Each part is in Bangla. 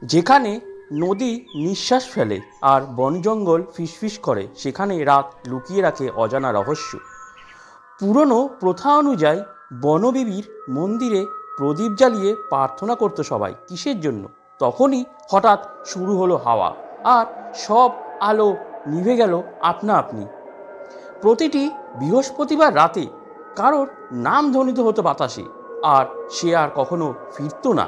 যেখানে নদী নিঃশ্বাস ফেলে আর বন জঙ্গল ফিসফিস করে, সেখানে রাত লুকিয়ে রাখে অজানা রহস্য। পুরনো প্রথা অনুযায়ী বনবিবির মন্দিরে প্রদীপ জ্বালিয়ে প্রার্থনা করতো সবাই। কিসের জন্য? তখনই হঠাৎ শুরু হলো হাওয়া, আর সব আলো নিভে গেল আপনা আপনি। প্রতিটি বৃহস্পতিবার রাতে কারোর নাম ধ্বনিত হতো বাতাসে, আর সে আর কখনো ফিরত না।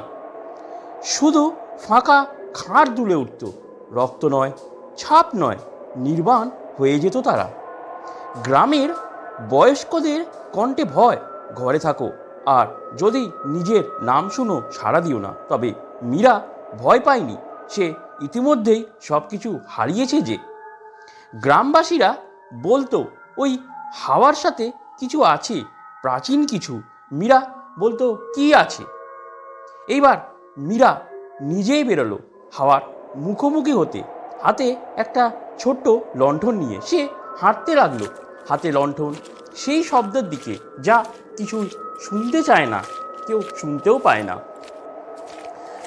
শুধু ফাঁকা খাঁড় দুলে উঠত, রক্ত নয়, ছাপ নয়, নির্বাণ হয়ে যেত তারা। গ্রামের বয়স্কদের কণ্ঠে ভয়, ঘরে থাকো, আর যদি নিজের নাম শুনো সাড়া দিও না। তবে মীরা ভয় পায়নি, সে ইতিমধ্যেই সব কিছু হারিয়েছে যে। গ্রামবাসীরা বলতো ওই হাওয়ার সাথে কিছু আছে, প্রাচীন কিছু। মীরা বলতো কি আছে। এইবার মীরা নিজেই বেরোলো হাওয়ার মুখোমুখি হতে, হাতে একটা ছোট্ট লণ্ঠন নিয়ে। সে হাঁটতে লাগলো, হাতে লণ্ঠন, সেই শব্দের দিকে যা কিছু শুনতে চায় না, কেউ শুনতেও পায় না।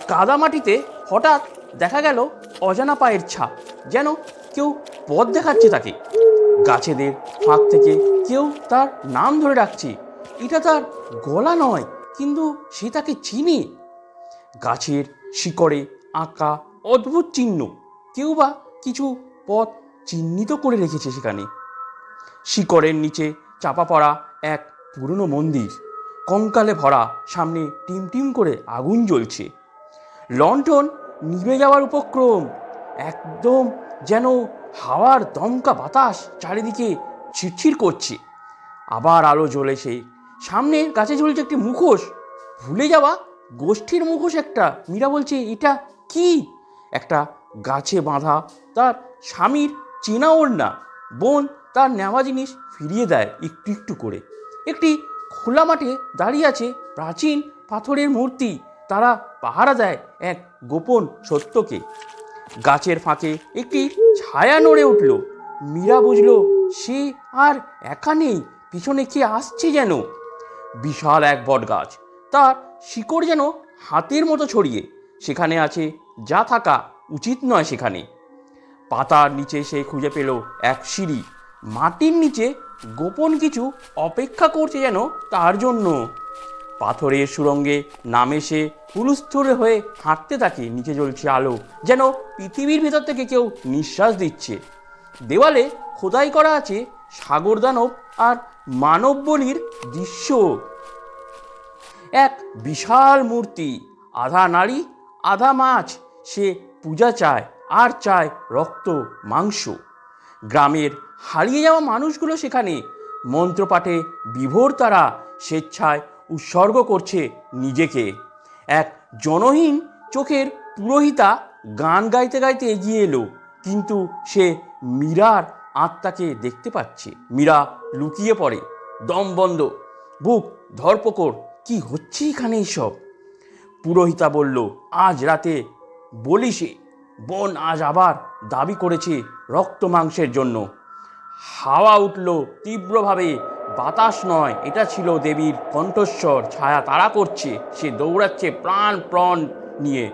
কাদামাটিতে হঠাৎ দেখা গেল অজানা পায়ের ছাপ, যেন কেউ পথ দেখাচ্ছে তাকে। গাছেদের ফাঁক থেকে কেউ তার নাম ধরে ডাকছে। এটা তার গলা নয়, কিন্তু সে তাকে চিনে। গাছের শিকড়ে আঁকা অদ্ভুত চিহ্ন, কেউ বা কিছু পথ চিহ্নিত করে রেখেছে সেখানে। শিকড়ের নিচে চাপা পড়া এক পুরনো মন্দির, কঙ্কালে ভরা, সামনে টিমটিম করে আগুন জ্বলছে। লণ্ঠন নিভে যাওয়ার উপক্রম, একদম যেন হাওয়ার দমকা বাতাস চারিদিকে ছিটছিট করছে। আবার আলো জ্বলেছে, সামনে গাছে ঝুলছে একটি মুখোশ, ভুলে যাওয়া গোষ্ঠীর মুখোশ একটা। মীরা বলছে, এটা কি? একটা গাছে বাঁধা তার স্বামীর চেনা ওড়না। বোন তার নেওয়া জিনিস ফিরিয়ে দেয় একটু একটু করে। একটি খোলা মাঠে দাঁড়িয়ে আছে প্রাচীন পাথরের মূর্তি, তারা পাহারা দেয় এক গোপন সত্যকে। গাছের ফাঁকে একটি ছায়া নড়ে উঠল। মীরা বুঝল সে আর একা নেই, পিছনে কে আসছে যেন। বিশাল এক বট গাছ, তার শিকড় যেন হাতের মতো ছড়িয়ে। সেখানে আছে যা থাকা উচিত নয় সেখানে। পাতার নিচে সে খুঁজে পেল এক সিঁড়ি, মাটির নিচে গোপন কিছু অপেক্ষা করছে যেন তার জন্য। পাথরের সুরঙ্গে নামে সে হুলস্থুল হয়ে হাঁটতে থাকে। নিচে জ্বলছে আলো, যেন পৃথিবীর ভেতর থেকে কেউ নিঃশ্বাস দিচ্ছে। দেওয়ালে খোদাই করা আছে সাগর দানব আর মানব বলির দৃশ্য। এক বিশাল মূর্তি, আধা নারী আধা মাছ। সে পূজা চায়, আর চায় রক্ত মাংস। গ্রামের হারিয়ে যাওয়া মানুষগুলো সেখানে মন্ত্রপাঠে বিভোর, তারা স্বেচ্ছায় উৎসর্গ করছে নিজেকে। এক জনহীন চোখের পুরোহিতা গান গাইতে গাইতে এগিয়ে এলো, কিন্তু সে মীরার আত্মাকে দেখতে পাচ্ছে। মীরা লুকিয়ে পড়ে, দম বন্ধ, বুক ধরপকড়। কি হচ্ছে এখানে এইসব? পুরোহিতা বলল, আজ রাতে বলিসে বোন আজ আবার দাবি করেছে রক্ত মাংসের জন্য। হাওয়া উঠল তীব্রভাবে, বাতাস নয়, এটা ছিল দেবীর কণ্ঠস্বর। ছায়া তাড়া করছে, সে দৌড়াচ্ছে প্রাণ প্রণ নিয়ে।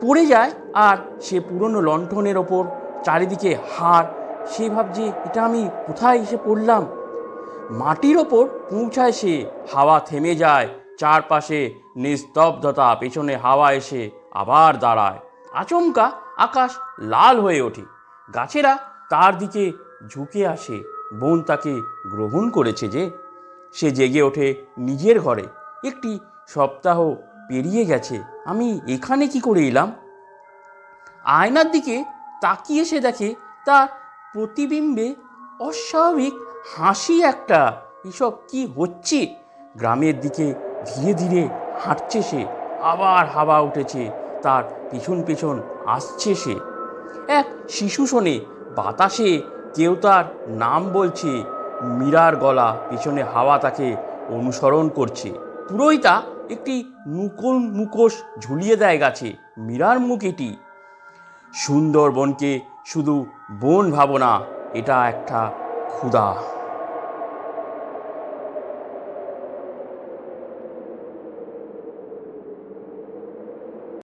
পড়ে যায় আর সে পুরনো লণ্ঠনের ওপর, চারিদিকে হাড়। সে ভাবছে, এটা আমি কোথায় এসে পড়লাম? মাটির ওপর পৌঁছায় সে, হাওয়া থেমে যায়, চারপাশে নিস্তব্ধতা। পেছনে হাওয়া এসে আবার দাঁড়ায়। আচমকা আকাশ লাল হয়ে ওঠে, গাছেরা তার দিকে ঝুঁকে আসে। বোন তাকে গ্রহণ করেছে যে। সে জেগে ওঠে নিজের ঘরে। একটি সপ্তাহ পেরিয়ে গেছে, আমি এখানে কি করে এলাম? আয়নার দিকে তাকিয়ে সে দেখে তার প্রতিবিম্বে অস্বাভাবিক হাসি একটা। এসব কি হচ্ছে? গ্রামের দিকে ধীরে ধীরে হাঁটছে সে। আবার হাওয়া উঠেছে, তার পিছন পিছন আসছে সে। এক শিশু শোনে বাতাসে কেউ তার নাম বলছে। মীরার গলা, পিছনে হাওয়া তাকে অনুসরণ করছে। পুরোহিতা একটি নূতন মুখোশ ঝুলিয়ে দেয় গাছে। মীরার মুখ এটি। সুন্দরবনকে শুধু বন ভাবো না, এটা একটা ক্ষুধা।